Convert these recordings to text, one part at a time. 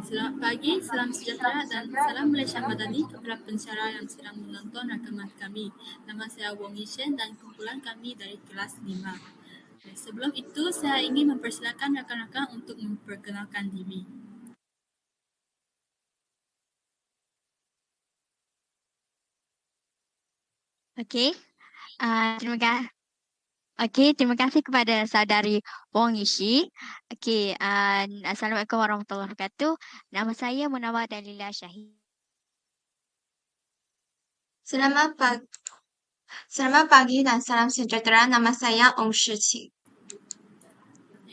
Selamat pagi, salam sejahtera dan salam Malaysia Madani kepada pensyarah yang sedang menonton rakaman kami. Nama saya Wong Yishen dan kumpulan kami dari kelas 5. Sebelum itu, saya ingin mempersilakan rakan-rakan untuk memperkenalkan diri. Okey, terima kasih kepada saudari Wong Yishi. Assalamualaikum warahmatullahi wabarakatuh. Nama saya Munawar Dalila Syahid. Selamat pagi dan salam sejahtera. Nama saya Ong Shiqi.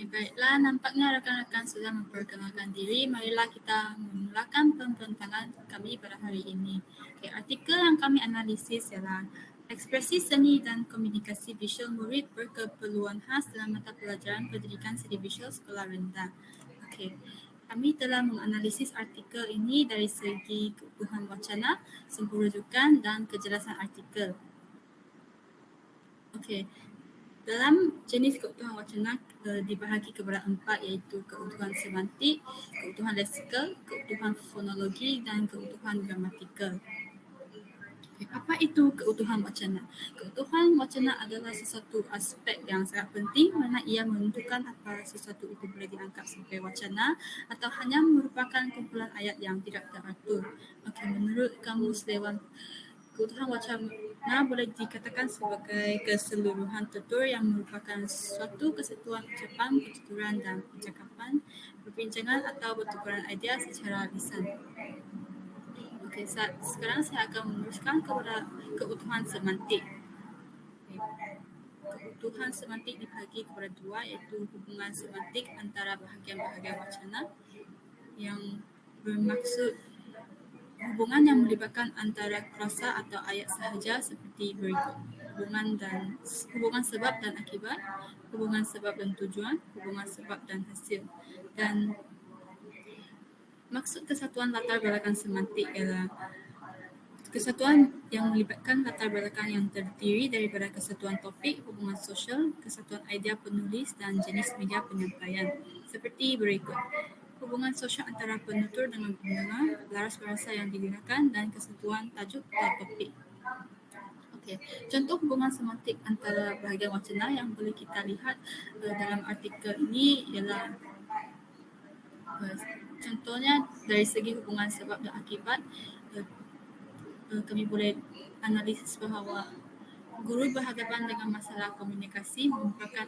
Baiklah, nampaknya rakan-rakan sudah memperkenalkan diri. Marilah kita memulakan pembincangan kami pada hari ini. Artikel yang kami analisis ialah ekspresi seni dan komunikasi visual murid berkeperluan khas dalam mata pelajaran pendidikan seni visual sekolah rendah. Kami telah menganalisis artikel ini dari segi keutuhan wacana, sumber rujukan dan kejelasan artikel. Dalam jenis keutuhan wacana dibahagi kepada 4, iaitu keutuhan semantik, keutuhan leksikal, keutuhan fonologi dan keutuhan gramatikal. Apa itu keutuhan wacana? Keutuhan wacana adalah sesuatu aspek yang sangat penting mana ia menentukan apa sesuatu itu boleh dianggap sebagai wacana atau hanya merupakan kumpulan ayat yang tidak teratur. Menurut Kamus Dewan, keutuhan wacana boleh dikatakan sebagai keseluruhan tutur yang merupakan suatu kesatuan ucapan, pertuturan dan percakapan, perbincangan atau pertukaran idea secara lisan. Sekarang saya akan meneruskan kepada keutuhan semantik. Keutuhan semantik dibagi kepada 2, iaitu hubungan semantik antara bahagian-bahagian wacana yang bermaksud hubungan yang melibatkan antara klasa atau ayat sahaja seperti berikut: hubungan sebab dan akibat, hubungan sebab dan tujuan, hubungan sebab dan hasil. Dan maksud kesatuan latar belakang semantik ialah kesatuan yang melibatkan latar belakang yang terdiri daripada kesatuan topik, hubungan sosial, kesatuan idea penulis dan jenis media penyampaian. Seperti berikut: hubungan sosial antara penutur dengan pendengar, laras bahasa yang digunakan dan kesatuan tajuk atau topik. Contoh hubungan semantik antara bahagian wacana yang boleh kita lihat dalam artikel ini ialah contohnya dari segi hubungan sebab dan akibat. Kami boleh analisis bahawa guru berhadapan dengan masalah komunikasi merupakan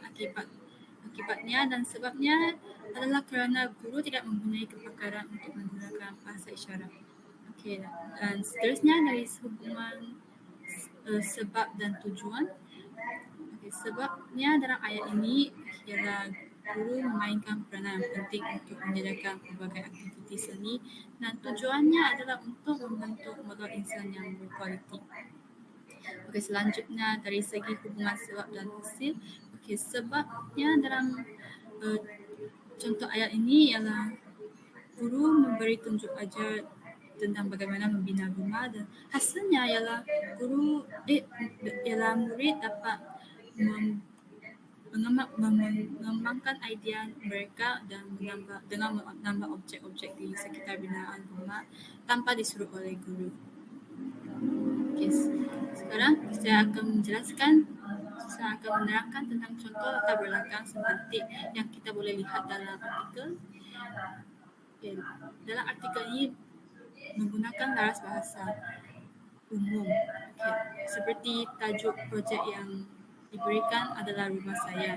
akibatnya dan sebabnya adalah kerana guru tidak mempunyai kepakaran untuk menggunakan bahasa isyarat. Dan seterusnya dari hubungan sebab dan tujuan. Sebabnya dalam ayat ini ialah guru memainkan peranan yang penting untuk menyediakan pelbagai aktiviti seni dan tujuannya adalah untuk membentuk modal insan yang berkualiti. Selanjutnya dari segi hubungan sebab dan hasil. Sebabnya dalam contoh ayat ini ialah guru memberi tunjuk ajar tentang bagaimana membina rumah dan hasilnya ialah murid dapat mengembangkan idea mereka dan dengan menambah objek-objek di sekitar binaan rumah tanpa disuruh oleh guru. Sekarang saya akan menerangkan tentang contoh latar belakang semantik yang kita boleh lihat dalam artikel. Dalam artikel ini menggunakan laras bahasa umum. Seperti tajuk projek yang diberikan adalah rumah saya.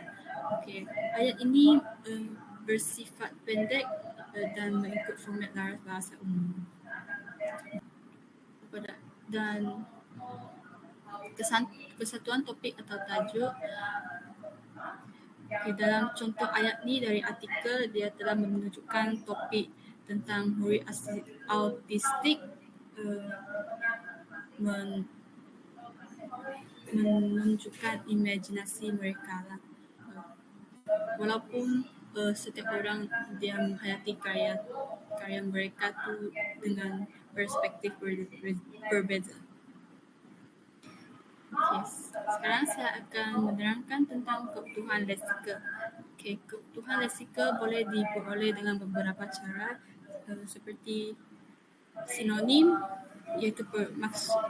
Ayat ini bersifat pendek dan mengikut format laras bahasa umum. Dan kesatuan topik atau tajuk. Dalam contoh ayat ni dari artikel, dia telah menunjukkan topik tentang murid autistik menunjukkan imajinasi mereka lah. Walaupun setiap orang dia menghayati karya mereka tu dengan perspektif berbeza. Sekarang saya akan menerangkan tentang keutuhan leksikal. Keutuhan leksikal boleh diperoleh dengan beberapa cara. seperti sinonim iaitu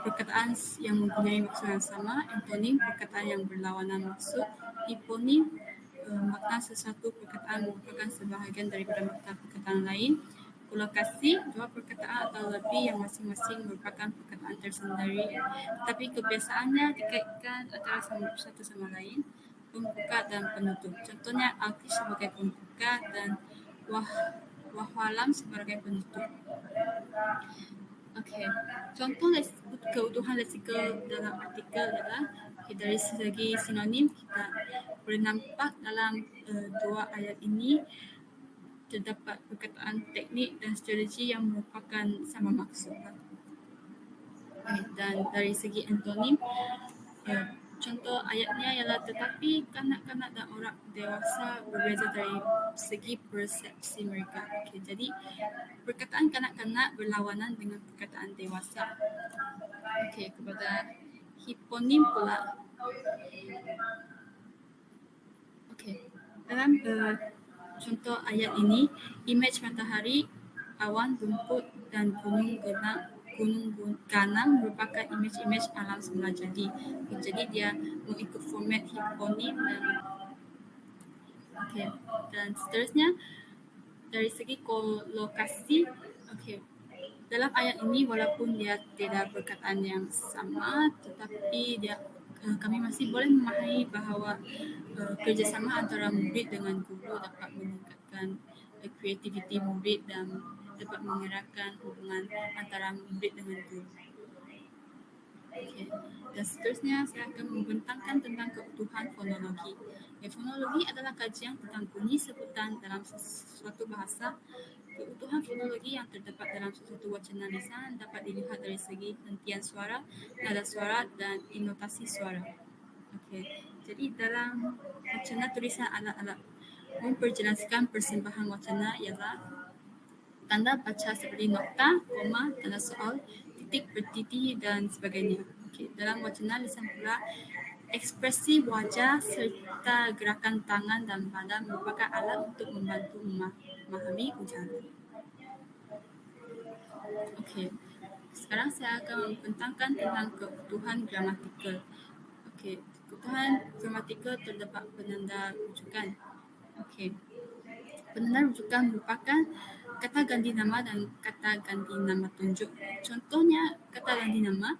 perkataan yang mempunyai maksud yang sama, antonim perkataan yang berlawanan maksud, hiponim makna sesuatu perkataan merupakan sebahagian daripada makna perkataan lain, kolokasi dua perkataan atau lebih yang masing-masing merupakan perkataan tersendiri tetapi kebiasaannya dikaitkan antara satu sama lain, pembuka dan penutup. Contohnya alkish sebagai pembuka dan wahwalam sebagai penutup. Okey, contoh keutuhan leksikal dalam artikel adalah dari segi sinonim kita boleh nampak dalam dua ayat ini terdapat perkataan teknik dan strategi yang merupakan sama maksud. Dan dari segi antonim, contoh ayatnya ialah tetapi kanak-kanak dan orang dewasa berbeza dari segi persepsi mereka. Okey, jadi perkataan kanak-kanak berlawanan dengan perkataan dewasa. Okey, kepada hiponim pula. Okey, dalam contoh ayat ini, imej matahari, awan, rumput dan gunung ganang merupakan imej-imej alam semula jadi. Jadi dia mengikut format hiponim dan seterusnya dari segi kolokasi. Okey, dalam ayat ini walaupun dia tidak perkataan yang sama tetapi kami masih boleh memahami bahawa kerjasama antara murid dengan guru dapat meningkatkan kreativiti murid dan dapat mengeratkan hubungan antara murid dengan guru. Okay. Dan seterusnya saya akan membentangkan tentang keutuhan fonologi. Fonologi adalah kajian tentang bunyi sebutan dalam suatu bahasa. Keutuhan fonologi yang terdapat dalam suatu wacana lisan dapat dilihat dari segi hentian suara, nada suara dan inotasi suara. Okay. Jadi dalam wacana tulisan alat-alat memperjelaskan persembahan wacana ialah tanda baca seperti nokta, koma, tanda soal, titik bertitik dan sebagainya. Okay. Dalam wacana lisan pula, ekspresi wajah serta gerakan tangan dan badan merupakan alat untuk membantu memahami ucapan. Okey. Sekarang saya akan membentangkan tentang keutuhan gramatikal. Okey, keutuhan gramatikal terdapat penanda rujukan. Okey. Penanda rujukan merupakan kata ganti nama dan kata ganti nama tunjuk. Contohnya, kata ganti nama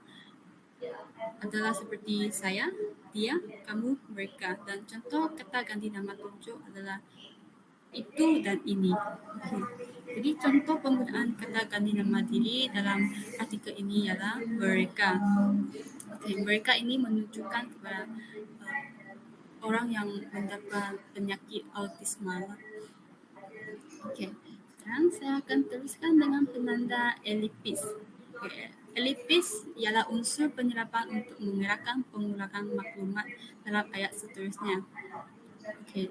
adalah seperti saya, dia, kamu, mereka. Dan contoh kata ganti nama tunjuk adalah itu dan ini. Okay. Jadi contoh penggunaan kata ganti nama diri dalam artikel ini ialah mereka. Okay. Mereka ini menunjukkan kepada orang yang mendapat penyakit autisma. Okay. Sekarang saya akan teruskan dengan penanda elipis. Okay. Elipis ialah unsur penyerapan untuk mengerahkan pengulangan maklumat dalam ayat seterusnya. Okay.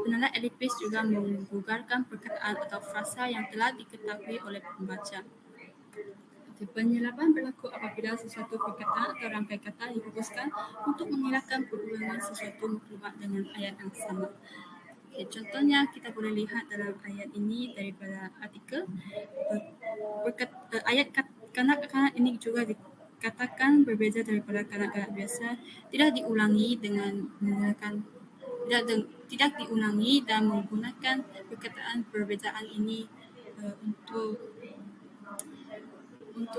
Penanda elipis juga menggugarkan perkataan atau frasa yang telah diketahui oleh pembaca. Okay. Penyerapan berlaku apabila sesuatu perkataan atau rangkai kata dihapuskan untuk mengelakkan pengulangan sesuatu maklumat dengan ayat yang sama. Okay, contohnya kita boleh lihat dalam ayat ini daripada artikel ayat kanak-kanak ini juga dikatakan berbeza daripada kanak-kanak biasa, tidak diulangi dengan menggunakan tidak diulangi dan menggunakan perkataan perbezaan ini untuk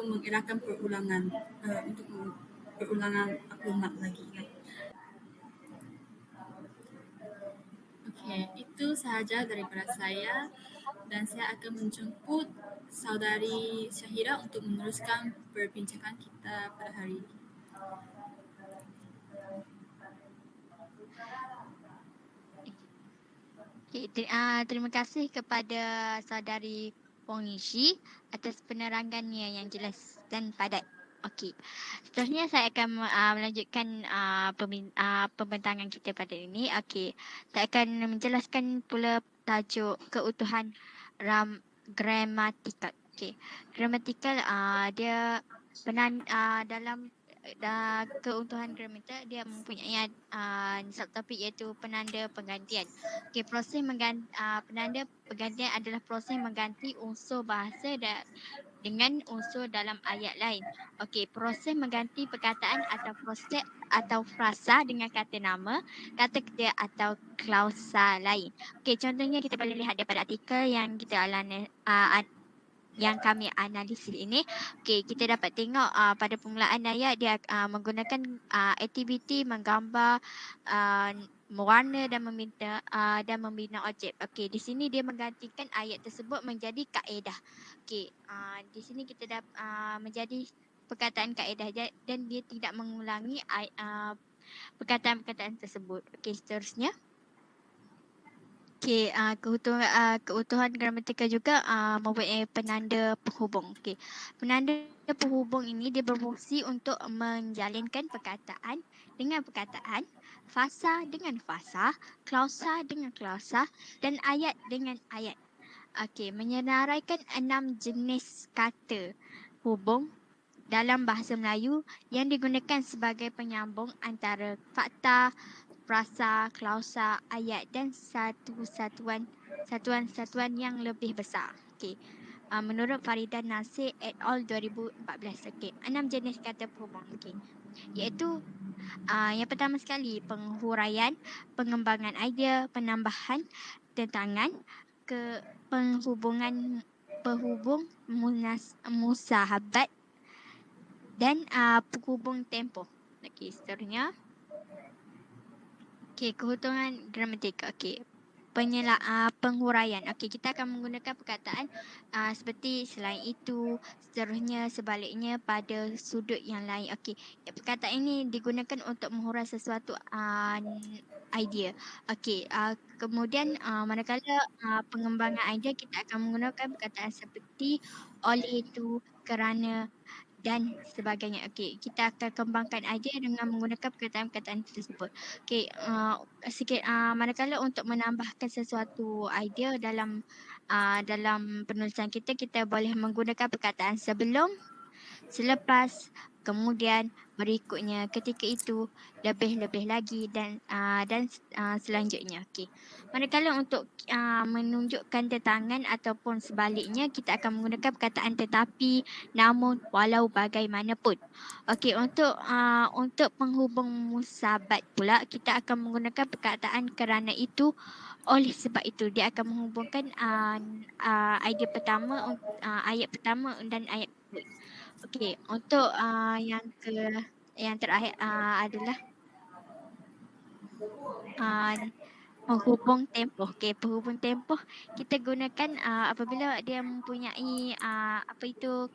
mengelakkan perulangan maklumat lagi. Okay, itu sahaja daripada saya dan saya akan menjemput saudari Syahira untuk meneruskan perbincangan kita pada hari ini. Okay, terima kasih kepada saudari Wong Nishi atas penerangannya yang jelas dan padat. Okey. Seterusnya saya akan melanjutkan pembentangan kita pada ini. Okey. Saya akan menjelaskan pula tajuk keutuhan gramatikal. Okey. Gramatikal dia dalam keutuhan gramatikal dia mempunyai subtopik iaitu penanda penggantian. Okey, proses penanda penggantian adalah proses mengganti unsur bahasa dengan unsur dalam ayat lain. Okey, proses mengganti perkataan atau proses atau frasa dengan kata nama, kata kerja atau klausa lain. Okey, contohnya kita boleh lihat daripada artikel yang kita yang kami analisis ini. Okey, kita dapat tengok pada permulaan ayat dia menggunakan aktiviti menggambar, mewarna dan membina objek. Okey, di sini dia menggantikan ayat tersebut menjadi kaedah. Okey, di sini kita dapat menjadi perkataan kaedah dan dia tidak mengulangi perkataan-perkataan tersebut. Okey, seterusnya. Okey, keutuhan gramatikal juga mempunyai penanda penghubung. Okey, penanda penghubung ini dia berfungsi untuk menjalinkan perkataan dengan perkataan, fasa dengan fasa, klausa dengan klausa dan ayat dengan ayat. Okey, menyenaraikan 6 jenis kata hubung dalam bahasa Melayu yang digunakan sebagai penyambung antara fakta, frasa, klausa, ayat dan satuan-satuan yang lebih besar. Okey. Menurut Farida Nasir et al 2014. Okey. 6 jenis kata penghubung. Okey. Iaitu yang pertama sekali penghuraian, pengembangan idea, penambahan tentangan, penghubung musahabat dan penghubung tempoh. Okey, seterusnya. Okey, keutuhan gramatikal. Okey. Penghuraian. Okey, kita akan menggunakan perkataan seperti selain itu, seterusnya, sebaliknya pada sudut yang lain. Okey, perkataan ini digunakan untuk menghurai sesuatu idea. Okey, kemudian manakala pengembangan idea kita akan menggunakan perkataan seperti oleh itu, kerana dan sebagainya. Okey, kita akan kembangkan idea dengan menggunakan perkataan-perkataan tersebut. Okey, manakala untuk menambahkan sesuatu idea dalam penulisan kita boleh menggunakan perkataan sebelum, selepas, kemudian, berikutnya, ketika itu, lebih-lebih lagi dan selanjutnya. Okey. Manakala untuk menunjukkan tentangan ataupun sebaliknya kita akan menggunakan perkataan tetapi, namun, walau bagaimanapun. Okey, untuk penghubung musabat pula kita akan menggunakan perkataan kerana itu, oleh sebab itu. Dia akan menghubungkan idea pertama, ayat pertama dan ayat kedua. Okey, untuk yang terakhir adalah penghubung tempoh. Okey, penghubung tempoh kita gunakan apabila dia mempunyai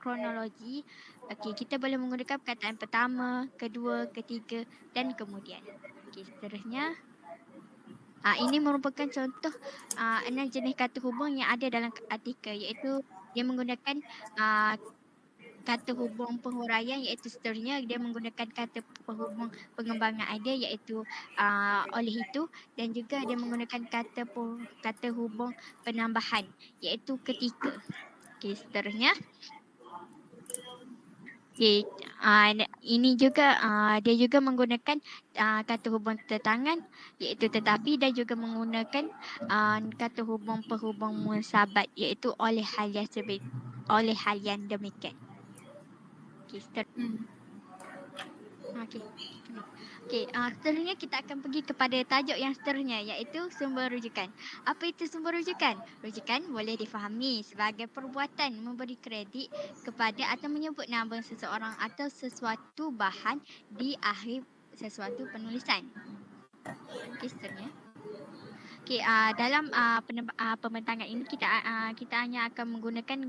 kronologi. Okey, kita boleh menggunakan perkataan pertama, kedua, ketiga dan kemudian. Okey, seterusnya. Ini merupakan contoh 6 jenis kata hubung yang ada dalam artikel, iaitu dia menggunakan kata hubung penghuraian iaitu seterusnya, dia menggunakan kata penghubung pengembangan idea iaitu oleh itu, dan juga dia menggunakan kata hubung penambahan iaitu ketika. Okey, seterusnya. Okey, ini juga dia juga menggunakan kata hubung tentangan iaitu tetapi dan juga menggunakan kata hubung penghubung musabat iaitu oleh hal yang demikian. Okey, seterusnya kita akan pergi kepada tajuk yang seterusnya iaitu sumber rujukan. Apa itu sumber rujukan? Rujukan boleh difahami sebagai perbuatan memberi kredit kepada atau menyebut nama seseorang atau sesuatu bahan di akhir sesuatu penulisan. Okey, seterusnya. Okey, dalam pembentangan ini kita hanya akan menggunakan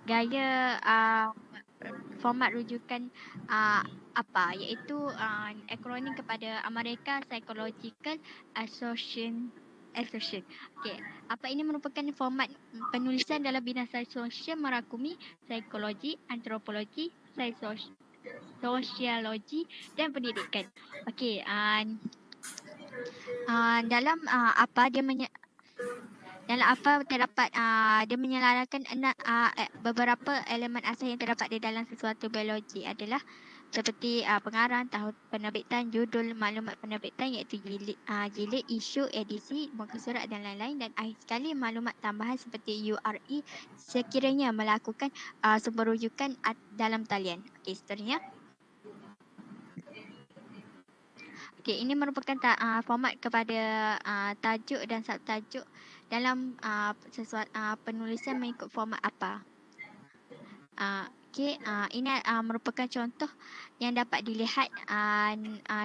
gaya format rujukan iaitu akronim kepada American Psychological Association. Okey, ini merupakan format penulisan dalam bidang sosial merangkumi psikologi, antropologi, sosiologi dan pendidikan. Okey, dalam terdapat dia menyelarakan beberapa elemen asas yang terdapat di dalam sesuatu biologi adalah seperti pengarang, tahun penerbitan, judul, maklumat penerbitan iaitu jilid, isu, edisi, muka surat dan lain-lain, dan akhir sekali maklumat tambahan seperti URI sekiranya melakukan sumber rujukan dalam talian. Okey, seterusnya. Okey, ini merupakan format kepada tajuk dan subtajuk dalam penulisan mengikut format apa. Okey, ini merupakan contoh yang dapat dilihat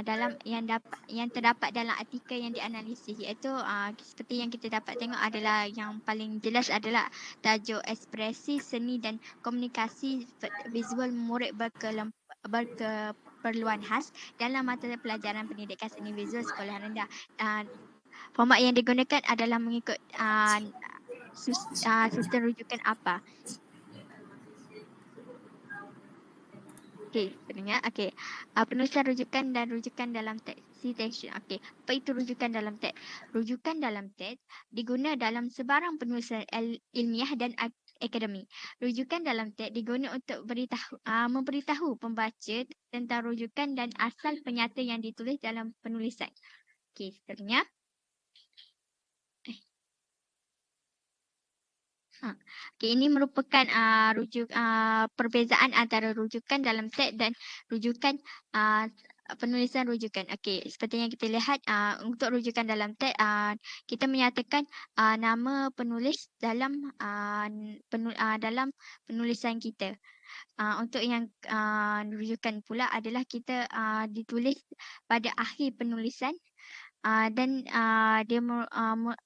dalam yang terdapat dalam artikel yang dianalisis, iaitu seperti yang kita dapat tengok adalah yang paling jelas adalah tajuk ekspresi seni dan komunikasi visual murid berkeperluan khas dalam mata pelajaran pendidikan seni visual sekolah rendah. Format yang digunakan adalah mengikut sistem rujukan apa. Okey, sebenarnya penulisan rujukan dan rujukan dalam teks citation. Okey, apa itu rujukan dalam teks? Rujukan dalam teks diguna dalam sebarang penulisan ilmiah dan akademik. Rujukan dalam teks diguna untuk memberitahu pembaca tentang rujukan dan asal penyata yang ditulis dalam penulisan. Okey, seterusnya. Okey, ini merupakan perbezaan antara rujukan dalam teks dan rujukan penulisan rujukan. Okey, seperti yang kita lihat untuk rujukan dalam teks kita menyatakan nama penulis dalam dalam penulisan kita. Untuk yang rujukan pula adalah kita ditulis pada akhir penulisan. Dan dia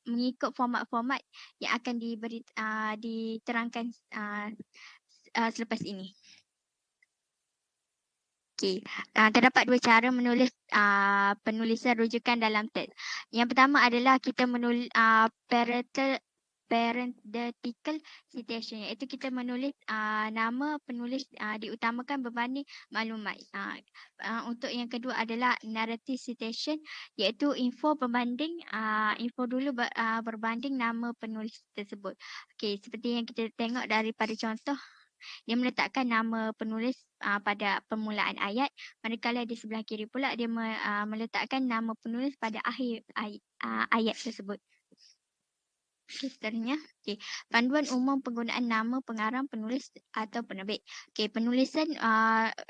mengikut format-format yang akan diterangkan selepas ini. Okey, terdapat dua cara menulis penulisan rujukan dalam teks. Yang pertama adalah kita menulis parenthetical citation, iaitu kita menulis nama penulis diutamakan berbanding maklumat. Untuk yang kedua adalah narrative citation, iaitu info dulu berbanding nama penulis tersebut. Okey, seperti yang kita tengok daripada contoh, dia meletakkan nama penulis pada permulaan ayat, manakala di sebelah kiri pula dia meletakkan nama penulis pada akhir ayat tersebut. Seterusnya, panduan umum penggunaan nama pengarang, penulis atau penerbit. Penulisan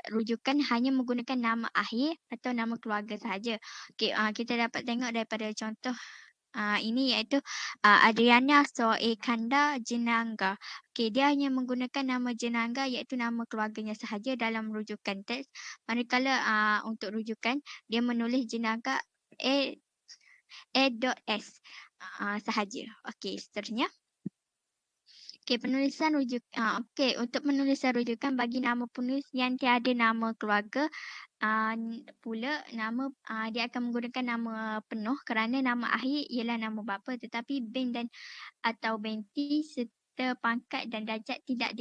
rujukan hanya menggunakan nama akhir atau nama keluarga sahaja. Kita dapat tengok daripada contoh ini iaitu Adriana Soekanda Jenangga. Dia hanya menggunakan nama Jenangga iaitu nama keluarganya sahaja dalam rujukan teks. Manakala untuk rujukan dia menulis Jenangga A.S sahaja. Okey, seterusnya. Penulisan untuk penulisan rujukan bagi nama penulis yang tiada nama keluarga pula dia akan menggunakan nama penuh kerana nama akhir ialah nama bapa, tetapi bin dan atau binti serta pangkat dan darjat tidak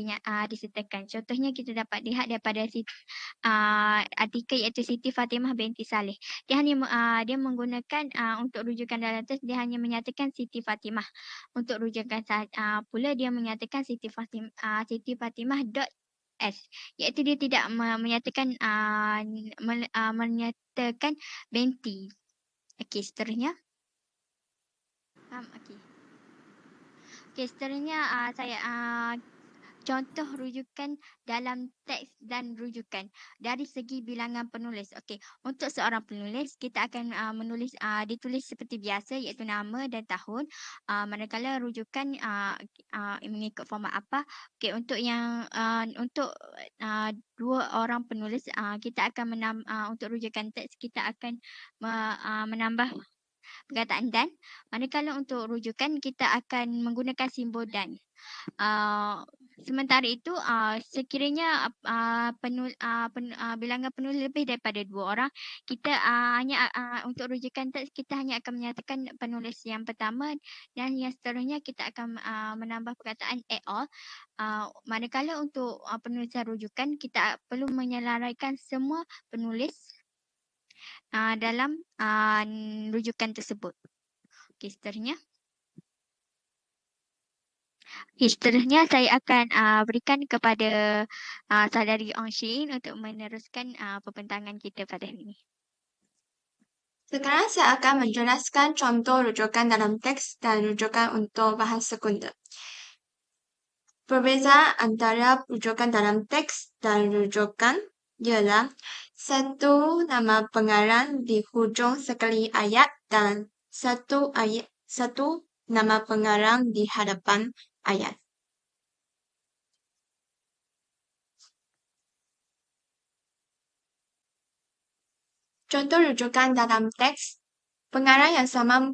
disertakan. Contohnya kita dapat lihat daripada artikel iaitu Siti Fatimah binti Saleh. Dia hanya dia menggunakan untuk rujukan dalam teks dia hanya menyatakan Siti Fatimah. Untuk rujukan pula dia menyatakan Siti Fatimah .s, iaitu dia tidak menyatakan menyatakan binti. Okey, seterusnya. Okey, seterusnya saya contoh rujukan dalam teks dan rujukan dari segi bilangan penulis. Okey, untuk seorang penulis kita akan ditulis seperti biasa iaitu nama dan tahun. Manakala rujukan mengikut format apa. Okey, untuk yang untuk dua orang penulis kita akan untuk rujukan teks kita akan menambah perkataan dan. Manakala untuk rujukan kita akan menggunakan simbol dan. Sementara itu sekiranya bilangan penulis lebih daripada dua orang, kita hanya untuk rujukan teks kita hanya akan menyatakan penulis yang pertama dan yang seterusnya kita akan menambah perkataan at all. Manakala untuk penulisan rujukan kita perlu menyelaraikan semua penulis dalam rujukan tersebut. Okey, seterusnya. Okay, seterusnya saya akan berikan kepada saudari Ong Shin untuk meneruskan pembentangan kita pada hari ini. Sekarang saya akan menjelaskan contoh rujukan dalam teks dan rujukan untuk bahan sekunder. Perbezaan antara rujukan dalam teks dan rujukan ialah satu nama pengarang di hujung sekali ayat dan satu nama pengarang di hadapan ayat. Contoh rujukan dalam teks, pengarang yang sama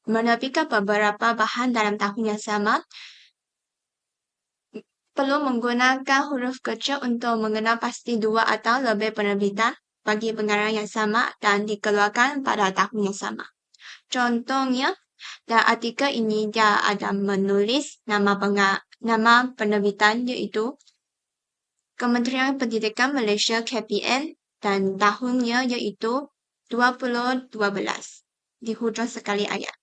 menerbitkan beberapa bahan dalam tahun yang sama, perlu menggunakan huruf kecil untuk mengenal pasti dua atau lebih penerbitan bagi pengarang yang sama dan dikeluarkan pada tahun yang sama. Contohnya, dalam artikel ini dia ada menulis nama penerbitan iaitu Kementerian Pendidikan Malaysia KPM dan tahunnya iaitu 2012 di hujung sekali ayat.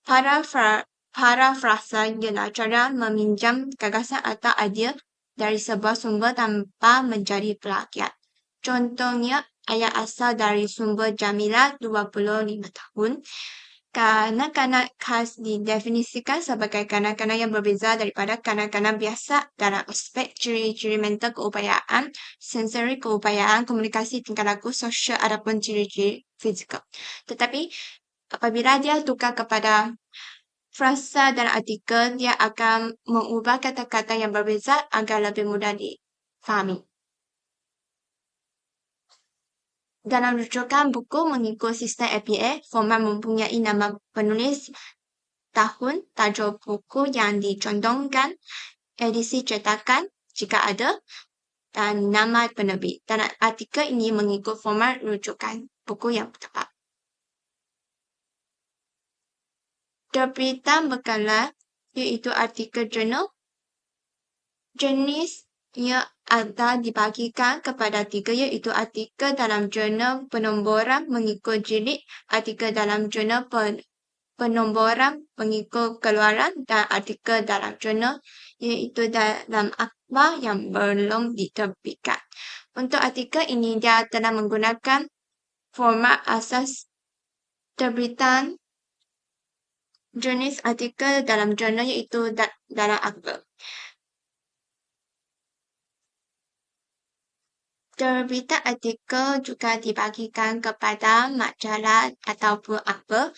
Parafrasa ialah cara meminjam gagasan atau idea dari sebuah sumber tanpa menjadi plagiat. Contohnya, ayat asal dari sumber Jamilah 25 tahun. Kanak-kanak khas didefinisikan sebagai kanak-kanak yang berbeza daripada kanak-kanak biasa dalam aspek ciri-ciri mental keupayaan, sensori keupayaan, komunikasi, tingkah laku, sosial ataupun ciri-ciri fizikal. Tetapi apabila dia tukar kepada frasa dan artikel, dia akan mengubah kata-kata yang berbeza agar lebih mudah difahami. Dalam rujukan buku mengikut sistem APA, format mempunyai nama penulis, tahun, tajuk buku yang dicontohkan, edisi cetakan jika ada, dan nama penerbit. Dan artikel ini mengikut format rujukan buku yang tepat. Terbitan berkala iaitu artikel jurnal. Jenisnya ada dibagikan kepada tiga iaitu artikel dalam jurnal penomboran mengikut jilid, artikel dalam jurnal penomboran mengikut keluaran dan artikel dalam jurnal iaitu dalam akhbar yang belum diterbitkan. Untuk artikel ini dia telah menggunakan format asas terbitan jenis artikel dalam jurnal iaitu dalam akhbar. Terbitan artikel juga dibagikan kepada majalah ataupun akhbar.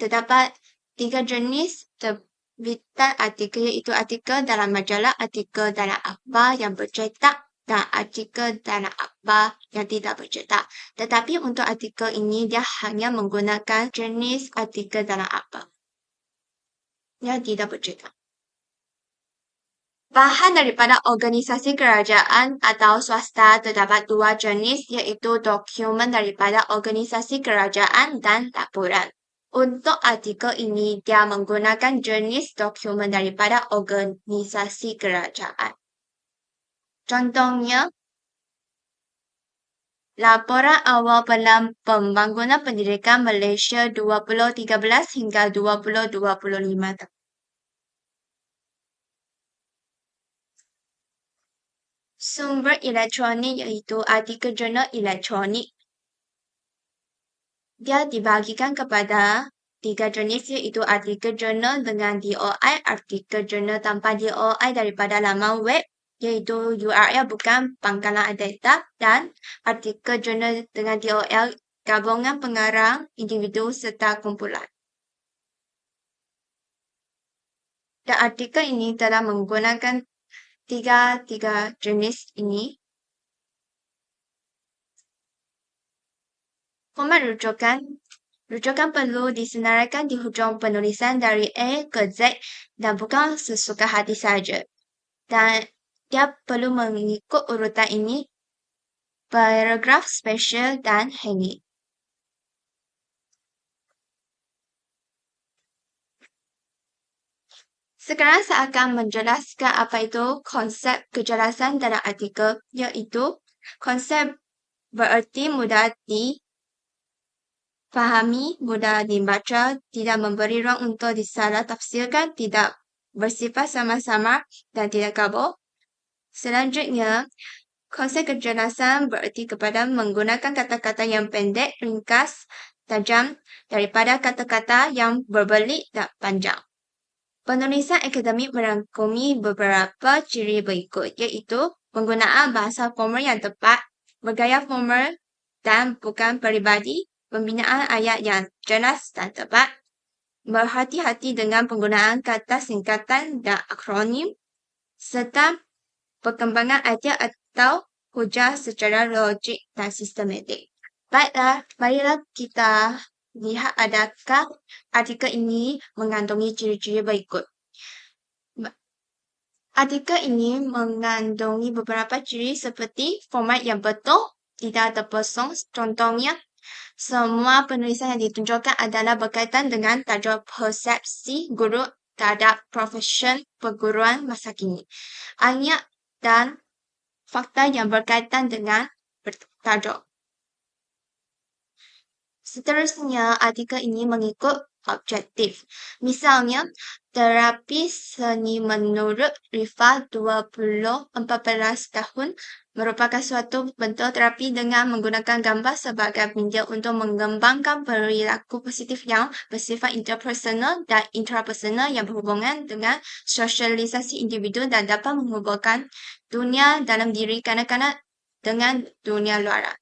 Terdapat tiga jenis terbitan artikel iaitu artikel dalam majalah, artikel dalam akhbar yang bercetak dan artikel dalam akhbar yang tidak bercetak. Tetapi untuk artikel ini dia hanya menggunakan jenis artikel dalam akhbar yang tidak bercetak. Bahan daripada organisasi kerajaan atau swasta terdapat dua jenis iaitu dokumen daripada organisasi kerajaan dan laporan. Untuk artikel ini, dia menggunakan jenis dokumen daripada organisasi kerajaan. Contohnya, laporan awal Pelan Pembangunan Pendidikan Malaysia 2013 hingga 2025. Sumber elektronik iaitu artikel jurnal elektronik. Dia dibagikan kepada tiga jenis iaitu artikel jurnal dengan DOI, artikel jurnal tanpa DOI daripada laman web iaitu URL bukan pangkalan data, dan artikel jurnal dengan DOL gabungan pengarang, individu serta kumpulan. Dan artikel ini telah menggunakan tiga jenis ini. Format rujukan perlu disenaraikan di hujung penulisan dari A ke Z dan bukan sesuka hati saja. Dan dia perlu mengikut urutan ini, paragraf spesial dan hanging. Sekarang saya akan menjelaskan apa itu konsep kejelasan dalam artikel, iaitu konsep bererti mudah difahami, mudah dibaca, tidak memberi ruang untuk disalah tafsirkan, tidak bersifat sama-sama dan tidak kabur. Selanjutnya, konsep kecerdasan bererti kepada menggunakan kata-kata yang pendek, ringkas, tajam daripada kata-kata yang berbelit dan panjang. Penulisan akademik merangkumi beberapa ciri berikut, iaitu penggunaan bahasa formal yang tepat, bergaya formal dan bukan peribadi, pembinaan ayat yang jelas dan tepat, berhati-hati dengan penggunaan kata singkatan dan akronim, serta perkembangan idea atau hujah secara logik dan sistematik. Baiklah, marilah kita lihat adakah artikel ini mengandungi ciri-ciri berikut. Artikel ini mengandungi beberapa ciri seperti format yang betul, tidak terpesong. Contohnya, semua penulisan yang ditunjukkan adalah berkaitan dengan tajuk persepsi guru terhadap profesion perguruan masa kini. Ayat dan fakta yang berkaitan dengan tajuk. Seterusnya, artikel ini mengikut objektif. Misalnya, terapi seni menurut Rifa 14 tahun merupakan suatu bentuk terapi dengan menggunakan gambar sebagai media untuk mengembangkan perilaku positif yang bersifat interpersonal dan intrapersonal yang berhubungan dengan sosialisasi individu dan dapat menghubungkan dunia dalam diri kanak-kanak dengan dunia luar.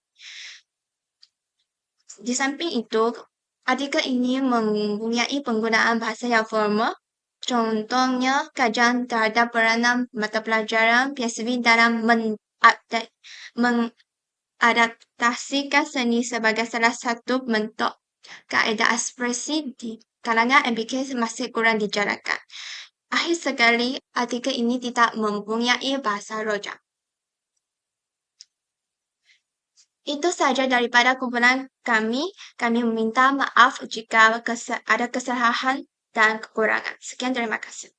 Di samping itu, artikel ini mempunyai penggunaan bahasa yang formal. Contohnya, kajian terhadap peranan mata pelajaran PSB dalam mengadaptasikan seni sebagai salah satu bentuk kaedah ekspresi di kalangan MBK masih kurang dijalankan. Akhir sekali, artikel ini tidak mempunyai bahasa rojak. Itu sahaja daripada kumpulan kami. Kami meminta maaf jika ada kesalahan dan kekurangan. Sekian, terima kasih.